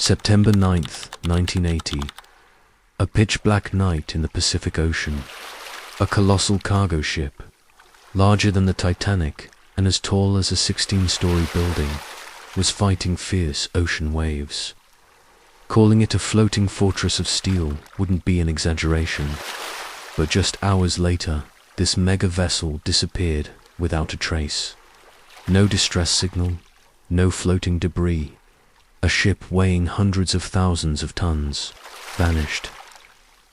September 9th, 1980. A pitch-black night in the Pacific Ocean. A colossal cargo ship, larger than the Titanic and as tall as a 16-story building, was fighting fierce ocean waves. Calling it a floating fortress of steel wouldn't be an exaggeration, but just hours later, this mega vessel disappeared without a trace. No distress signal, no floating debris. A ship weighing hundreds of thousands of tons vanished.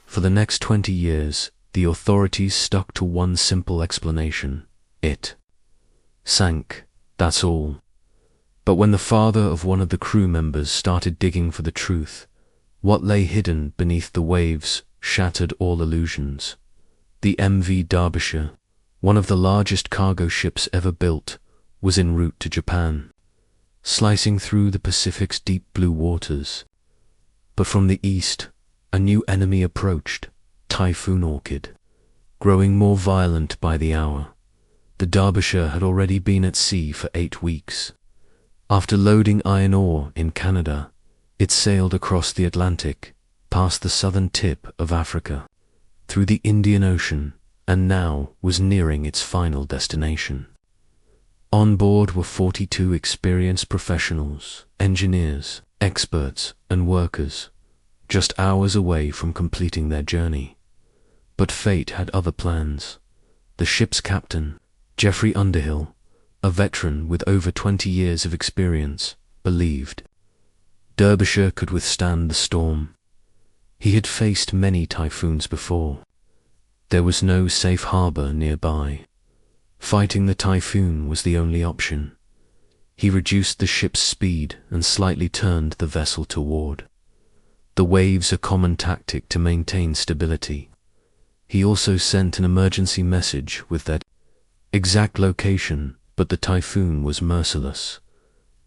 For the next 20 years, the authorities stuck to one simple explanation: it sank, that's all. But when the father of one of the crew members started digging for the truth, what lay hidden beneath the waves shattered all illusions. The MV Derbyshire, one of the largest cargo ships ever built, was en route to Japan, slicing through the Pacific's deep blue waters. But from the east, a new enemy approached: Typhoon Orchid. Growing more violent by the hour, the Derbyshire had already been at sea for 8 weeks. After loading iron ore in Canada, it sailed across the Atlantic, past the southern tip of Africa, through the Indian Ocean, and now was nearing its final destination. On board were 42 experienced professionals, engineers, experts, and workers, just hours away from completing their journey. But fate had other plans. The ship's captain, Geoffrey Underhill, a veteran with over 20 years of experience, believed Derbyshire could withstand the storm. He had faced many typhoons before. There was no safe harbor nearby. Fighting the typhoon was the only option. He reduced the ship's speed and slightly turned the vessel toward the waves, a common tactic to maintain stability. He also sent an emergency message with that exact location, but the typhoon was merciless.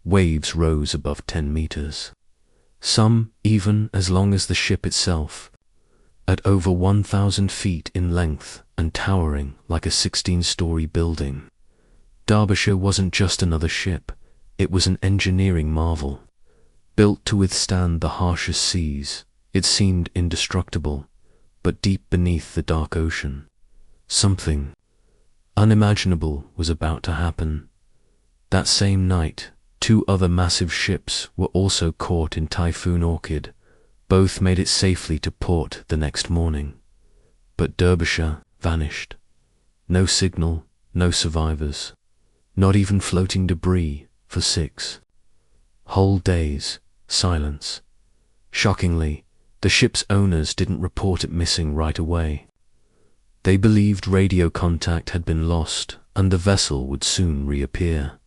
Waves rose above 10 meters. Some even as long as the ship itself. At over 1,000 feet in length and towering like a 16-story building, Derbyshire wasn't just another ship, it was an engineering marvel. Built to withstand the harshest seas, it seemed indestructible, but deep beneath the dark ocean, something unimaginable was about to happen. That same night, 2 other massive ships were also caught in Typhoon Orchid. Both made it safely to port the next morning. But Derbyshire vanished. No signal, no survivors, not even floating debris for 6 whole days. Silence. Shockingly, the ship's owners didn't report it missing right away. They believed radio contact had been lost and the vessel would soon reappear.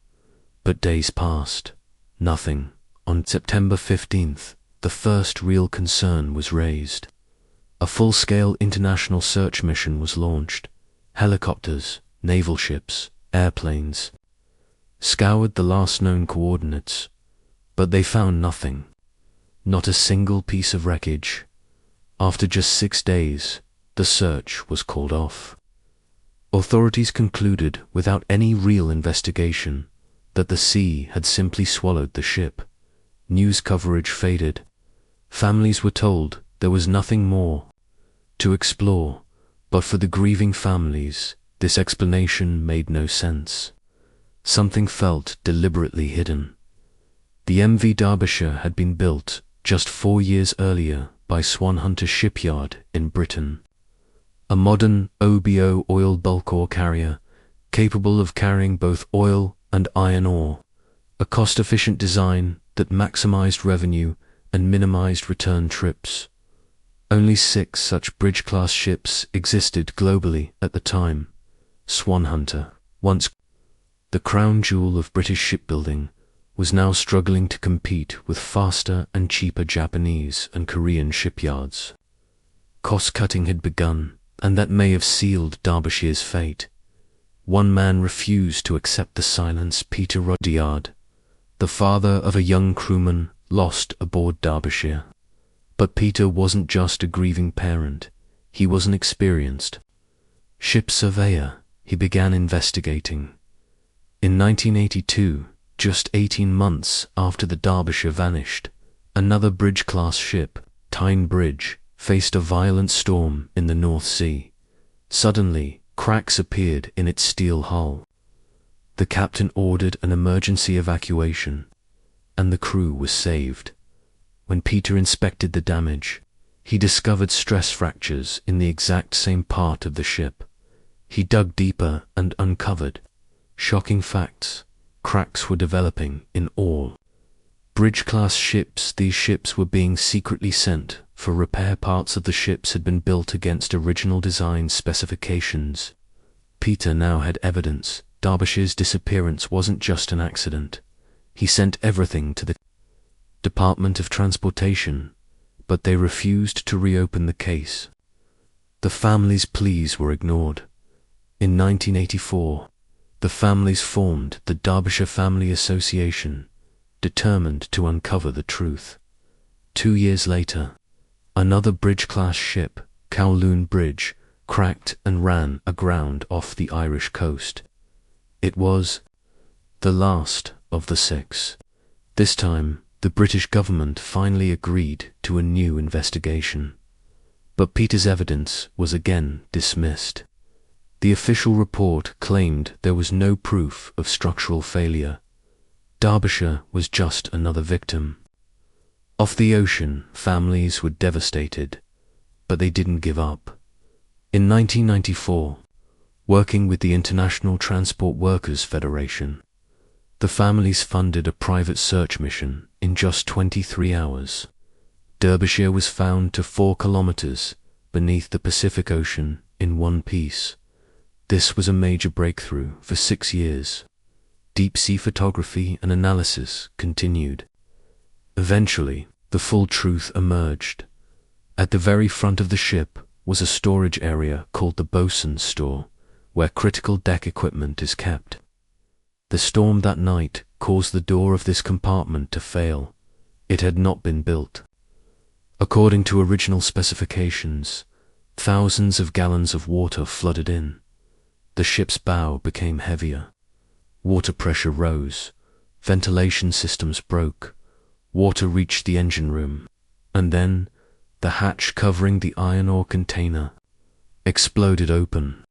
But days passed. Nothing. On September 15th, the first real concern was raised. A full-scale international search mission was launched. Helicopters, naval ships, airplanes scoured the last known coordinates, but they found nothing. Not a single piece of wreckage. After just 6 days, the search was called off. Authorities concluded, without any real investigation, that the sea had simply swallowed the ship. News coverage faded. Families were told there was nothing more to explore, but for the grieving families, this explanation made no sense. Something felt deliberately hidden. The MV Derbyshire had been built just 4 years earlier by Swanhunter Shipyard in Britain. A modern OBO oil bulk ore carrier, capable of carrying both oil and iron ore. A cost-efficient design that maximized revenue and minimized return trips. Only 6 such bridge-class ships existed globally at the time. Swanhunter, once the crown jewel of British shipbuilding, was now struggling to compete with faster and cheaper Japanese and Korean shipyards. Cost-cutting had begun, and that may have sealed Derbyshire's fate. One man refused to accept the silence: Peter Rudyard, the father of a young crewman lost aboard Derbyshire. But Peter wasn't just a grieving parent, he was an experienced ship surveyor. He began investigating. In 1982, just 18 months after the Derbyshire vanished, Another bridge-class ship, Tyne Bridge, faced a violent storm in the North Sea. Suddenly, cracks appeared in its steel hull. The captain ordered an emergency evacuation, and the crew was saved. When Peter inspected the damage, he discovered stress fractures in the exact same part of the ship. He dug deeper and uncovered shocking facts. Cracks were developing in all bridge-class ships. These ships were being secretly sent for repair. Parts of the ships had been built against original design specifications. Peter now had evidence. Derbyshire's disappearance wasn't just an accident. He sent everything to the Department of Transportation, but they refused to reopen the case. The family's pleas were ignored. In 1984, the families formed the Derbyshire Family Association, determined to uncover the truth. 2 years later, another bridge-class ship, Kowloon Bridge, cracked and ran aground off the Irish coast. It was the last of the 6. This time, the British government finally agreed to a new investigation. But Peter's evidence was again dismissed. The official report claimed there was no proof of structural failure. Derbyshire was just another victim. Off the ocean, families were devastated, but they didn't give up. In 1994, working with the International Transport Workers Federation, the families funded a private search mission. In just 23 hours, Derbyshire was found to 4 kilometers beneath the Pacific Ocean in one piece. This was a major breakthrough. For 6 years, deep-sea photography and analysis continued. Eventually, the full truth emerged. At the very front of the ship was a storage area called the bosun's store, where critical deck equipment is kept. The storm that night caused the door of this compartment to fail. It had not been built according to original specifications. Thousands of gallons of water flooded in. The ship's bow became heavier. Water pressure rose. Ventilation systems broke. Water reached the engine room. And then, the hatch covering the iron ore container exploded open.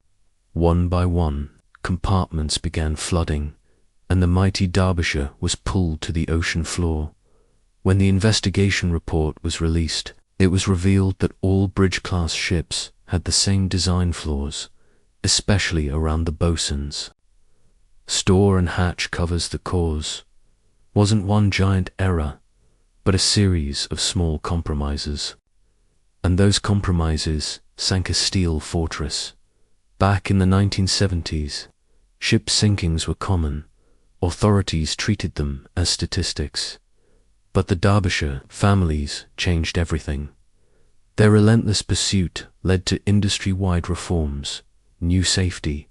One by one, compartments began flooding, and the mighty Derbyshire was pulled to the ocean floor. When the investigation report was released, it was revealed that all bridge-class ships had the same design flaws, especially around the bosun's. Store and hatch covers. The cause wasn't one giant error, but a series of small compromises. And those compromises sank a steel fortress. Back in the 1970s, ship sinkings were common. Authorities treated them as statistics. But the Derbyshire families changed everything. Their relentless pursuit led to industry-wide reforms, new safety,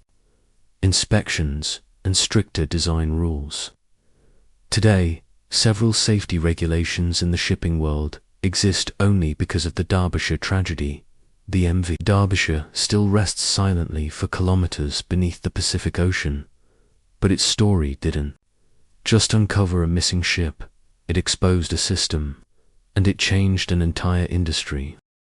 inspections, and stricter design rules. Today, several safety regulations in the shipping world exist only because of the Derbyshire tragedy. The MV Derbyshire still rests silently for kilometers beneath the Pacific Ocean, but its story didn't just uncover a missing ship. It exposed a system, and it changed an entire industry.